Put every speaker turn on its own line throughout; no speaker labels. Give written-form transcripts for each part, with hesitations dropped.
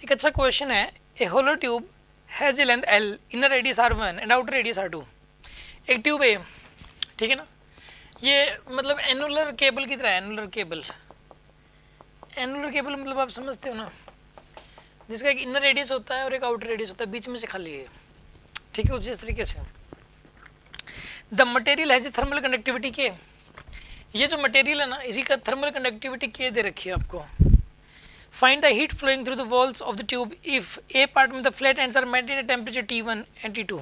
एक अच्छा क्वेश्चन है, a hollow tube has a length L, inner radius r1 and outer radius r2। एक tube है, ठीक है ना, ये मतलब एनुलर केबल की तरह है। एनुलर केबल, एनुलर केबल मतलब आप समझते हो ना, जिसका एक इनर रेडियस होता है और एक आउटर रेडियस होता है, बीच में से खाली है, ठीक है। कुछ इस तरीके से the material has a thermal conductivity के, ये जो मटेरियल है ना इसी का थर्मल कंडक्टिविटी के दे रखी है आपको। Find the heat flowing through the walls of the tube if a part में the flat ends are maintain at temperature T1 and T2,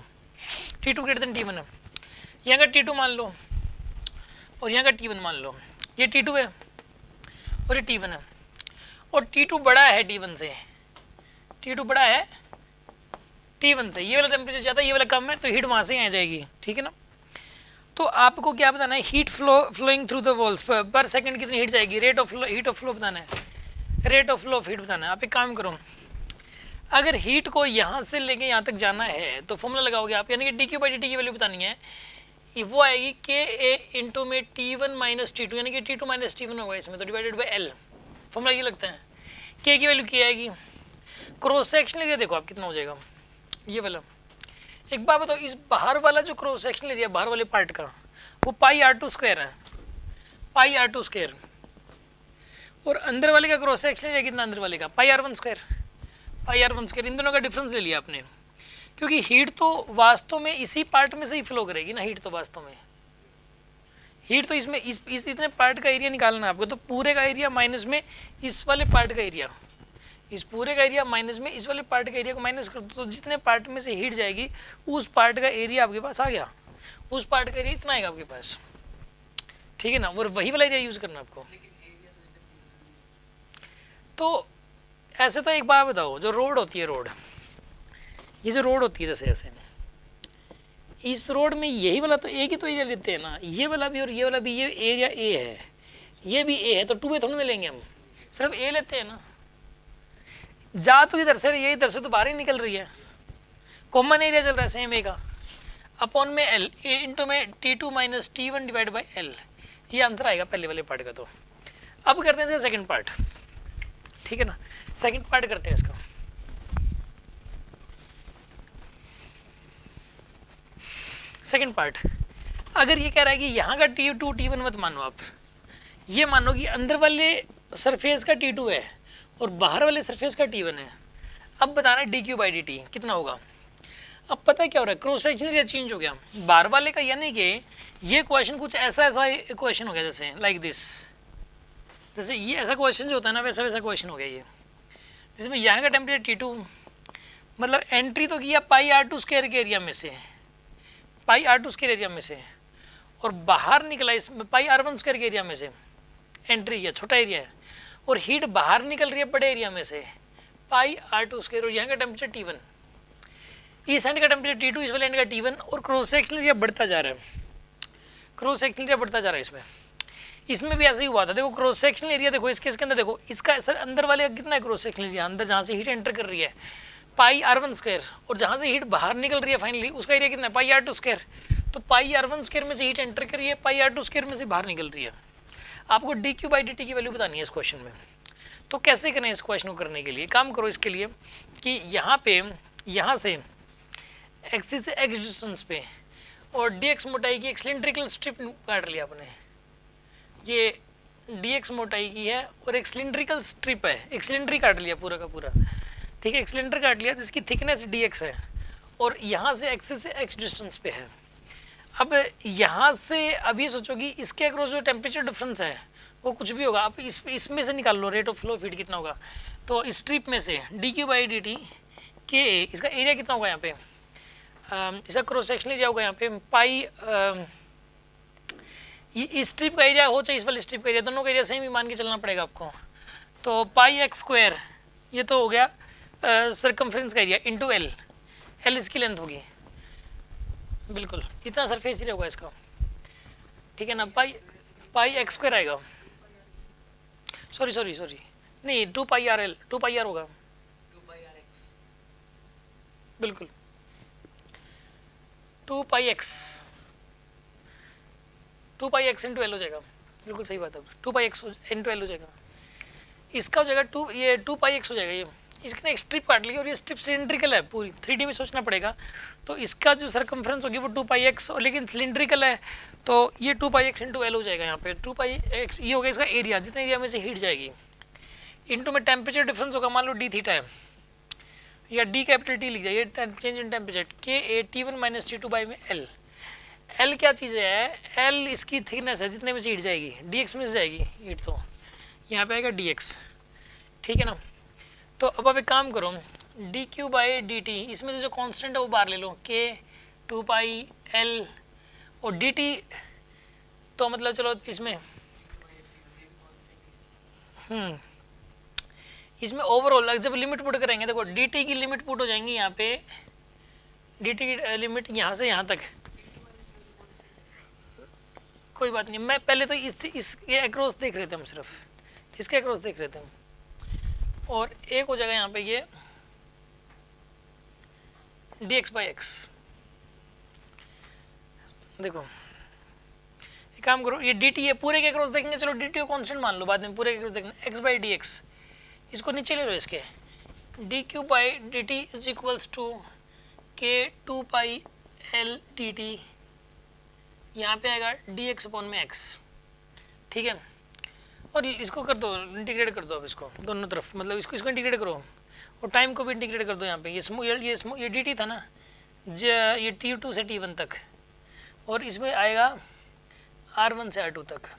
T2 greater than T1 है। यहाँ का T2 मान लो और यहाँ का T1 मान लो, ये T2 है और ये T1 है, और T2 बड़ा है T1 से, T2 बड़ा है T1 से, ये वाला टेम्परेचर ज़्यादा ये वाला कम है, तो हीट वहाँ से ही आ जाएगी, ठीक है ना। तो आपको क्या बताना है, heat flowing through the walls per second कितनी हीट जाएगी, rate of heat of flow बताना है, rate of flow of heat बताना है। आप एक काम करो, अगर हीट को यहाँ से लेके यहाँ तक जाना है तो फॉर्मूला लगाओगे आप, यानी कि dQ/dt की वैल्यू बतानी है, वो आएगी KA इंटू में T1 माइनस T2, यानी कि T2 माइनस T1 होगा इसमें, तो डिवाइडेड बाई L। फॉर्मूला ये लगता है, K की वैल्यू क्या आएगी, क्रॉस सेक्शनल एरिया देखो आप कितना हो जाएगा ये वाला। एक बात बताओ, इस बाहर वाला जो क्रॉस सेक्शनल एरिया बाहर वाले पार्ट का वो πr2 स्क्वायर है, πr2 स्क्वायर, और अंदर वाले का क्रॉस सेक्शनल एरिया कितना, अंदर वाले का πr1 स्क्वायर, πr1 स्क्वायर। इन दोनों का डिफरेंस ले लिया आपने, क्योंकि हीट तो वास्तव में इसी पार्ट में से ही फ्लो करेगी ना, हीट तो वास्तव में हीट तो इसमें इस इतने पार्ट का एरिया निकालना है आपको, तो पूरे का एरिया माइनस में इस वाले पार्ट का एरिया, इस पूरे का एरिया माइनस में इस वाले पार्ट का एरिया को माइनस कर दो, तो जितने पार्ट में से हीट जाएगी उस पार्ट का एरिया आपके पास आ गया, उस पार्ट का एरिया इतना आएगा आपके पास, ठीक है ना, और वही वाला एरिया यूज करना आपको। तो ऐसे तो एक बात बताओ, जो रोड होती है, रोड, ये जो रोड होती है जैसे ऐसे, इस रोड में यही वाला तो एक ही तो एरिया लेते हैं ना, ये वाला भी और ये वाला भी, ये एरिया ए है, ये भी ए है, तो 2A थोड़ी ना लेंगे हम, सिर्फ ए लेते हैं ना। जा तो इधर से, ये इधर से तो बाहर ही निकल रही है, कॉमन एरिया चल रहा है सेम ए का, अपॉन में L इंटू में T2 minus T1 divide by L, ये आंसर आएगा पहले वाले पार्ट का। तो अब करते हैं इसका सेकंड पार्ट, ठीक है ना, सेकंड पार्ट करते हैं इसका। सेकंड पार्ट, अगर ये कह रहा है कि यहाँ का T2 T1 मत मानो आप, ये मानो कि अंदर वाले सरफेस का T2 है और बाहर वाले सरफेस का T1 है। अब बताना dQ/dt कितना होगा। अब पता है क्या हो रहा है, क्रॉस सेक्शन एरिया चेंज हो गया बाहर वाले का, यानी कि ये क्वेश्चन कुछ ऐसा क्वेश्चन हो गया, जैसे लाइक दिस, जैसे ये ऐसा क्वेश्चन जो होता है ना, वैसा वैसा क्वेश्चन हो गया ये, जिसमें यहाँ का टेम्परेचर T2 मतलब एंट्री तो किया πr2 स्क्वायर के एरिया में से, πr2 स्क्वायर एरिया में से, और बाहर निकला इसमें πr1 स्क्वायर के एरिया में से, एंट्री है छोटा एरिया है, और हीट बाहर निकल रही है बड़े एरिया में से πr2 स्क्वायर, और यहाँ का टेम्परेचर T1, इस एंड का टेम्परेचर T2, इस वाले एंड का T1, और क्रॉस सेक्शनल एरिया बढ़ता जा रहा है, क्रॉस सेक्शनल एरिया बढ़ता जा रहा है। इसमें भी ऐसे ही हुआ था, देखो क्रॉस सेक्शनल एरिया देखो इसके अंदर, देखो इसका सर अंदर वाले का कितना है क्रॉस सेक्शनल एरिया, अंदर जहाँ से हीट एंटर कर रही है πr1 स्क्वायर, और जहाँ से हीट बाहर निकल रही है फाइनली उसका एरिया कितना है πr2 स्क्वायर। तो πr1 स्क्वायर में से हीट एंटर कर रही है, πr2 स्क्वायर में से बाहर निकल रही है। आपको dQ/dt की वैल्यू बतानी है इस क्वेश्चन में। तो कैसे करें इस क्वेश्चन को करने के लिए, काम करो इसके लिए कि यहाँ पे, यहाँ से एक्सिस से एक्स डिस्टेंस पे और dx मोटाई की एक सिलिंड्रिकल स्ट्रिप काट लिया आपने, ये dx मोटाई की है और एक सिलिंड्रिकल स्ट्रिप है, एक सिलेंडर काट लिया पूरा का पूरा, ठीक है, एक सिलेंडर काट लिया जिसकी थिकनेस dx है, और यहाँ से एक्सिस से x डिस्टेंस पे है। अब यहाँ से अब ये सोचो कि इसके अक्रॉस जो टेम्परेचर डिफरेंस है वो कुछ भी होगा, आप इसमें से निकाल लो rate of flow of heat कितना होगा। तो इस स्ट्रिप में से dQ/dt के इसका एरिया कितना होगा, यहाँ पे इसका क्रॉस सेक्शनल एरिया होगा यहाँ पे पाई, इस स्ट्रिप का एरिया हो चाहे इस वाली स्ट्रिप का एरिया, दोनों का एरिया सेम ही मान के चलना पड़ेगा आपको। तो πx स्क्वायर ये तो हो गया सर्कमफ्रेंस का एरिया इंटू L, L इसकी लेंथ होगी, बिल्कुल इतना सरफेस एरिया होगा इसका, ठीक है ना। πx स्क्वायर आएगा, सॉरी नहीं 2πrl, 2πr होगा, 2πrx, बिल्कुल 2πx इंटू L हो जाएगा, बिल्कुल सही बात है, 2πx इंटू L हो जाएगा, इसका हो जाएगा 2 ये 2πx हो जाएगा, ये इसने एक स्ट्रिप काट ली और ये स्ट्रिप सिलेंड्रिकल है पूरी, 3D में सोचना पड़ेगा। तो इसका जो सरकमफ्रेंस होगी वो 2πx, और लेकिन सिलेंड्रिकल है तो ये 2πx इंटू एल हो जाएगा। यहाँ पे 2πx ये होगा इसका एरिया, जितने एरिया में से हीट जाएगी, इंटू में टेम्परेचर डिफरेंस होगा, मान लो डी थीटा है या डी कैपिटल टी लिख जाइए, चेंज इन टेम्परेचर के ए T1 माइनस T2 बाई में एल। एल क्या चीज़ है, एल इसकी थिकनेस है, जितने में से हीट जाएगी, dx में से जाएगी हीट, तो यहाँ पे आएगा dx, ठीक है ना। तो अब आप एक काम करो, D Q by d T, इसमें से जो कांस्टेंट है वो बाहर ले लो, के 2πl, और डी टी तो मतलब चलो इसमें इसमें ओवरऑल जब लिमिट पुट करेंगे, देखो डी टी की लिमिट पुट हो जाएंगी यहाँ पे, डी टी की लिमिट यहाँ से यहाँ तक, कोई बात नहीं। मैं पहले तो इसके अक्रॉस देख रहे थे हम, सिर्फ इसके अक्रॉस देख रहे थे हम, और एक हो जाएगा यहाँ पे ये dx बाई एक्स। देखो एक काम करो, ये dt है, पूरे के अक्रॉस देखेंगे, चलो dt को कांस्टेंट मान लो, बाद में पूरे के अक्रॉस देखेंगे, x बाई डी एक्स, इसको नीचे ले लो, इसके d Q by d T is equals to K 2πl dt, यहाँ पे आएगा dx अपॉन में x, ठीक है। और इसको कर दो, इंटीग्रेट कर दो अब इसको दोनों तरफ, मतलब इसको इंटीग्रेट करो, और टाइम को भी इंटीग्रेट कर दो। यहाँ पे ये dt था ना, ये T2 से T1 तक, और इसमें आएगा R1 से R2 तक,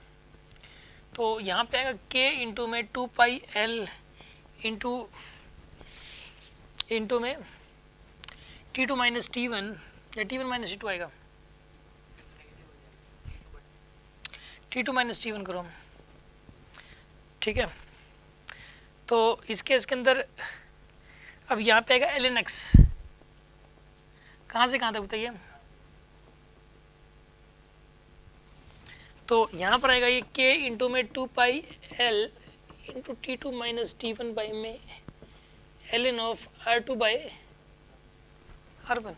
तो यहाँ पे आएगा k इंटू में 2πl इंटू में T2 माइनस T1 या T1 माइनस T2 आएगा, T2 माइनस T1 करो, ठीक है। तो इसके अंदर अब यहाँ पे आएगा ln x, कहाँ से कहाँ तक बताइए, तो यहाँ पर आएगा ये k इंटू में 2πl into T2 minus T1 by में ln of R2 by R1,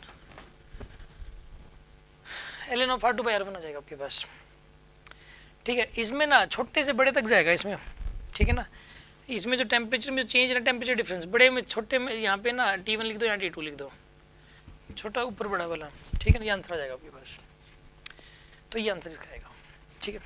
ln of R2 by R1 आ जाएगा आपके पास, ठीक है। इसमें ना छोटे से बड़े तक जाएगा इसमें, ठीक है ना। इसमें जो टेम्परेचर में चेंज है ना, टेम्परेचर डिफरेंस, बड़े में छोटे में यहाँ पे ना T1 लिख दो, यहाँ T2 लिख दो, छोटा ऊपर बड़ा वाला, ठीक है ना, ये आंसर आ जाएगा आपके पास। तो ये आंसर इसका आएगा, ठीक है।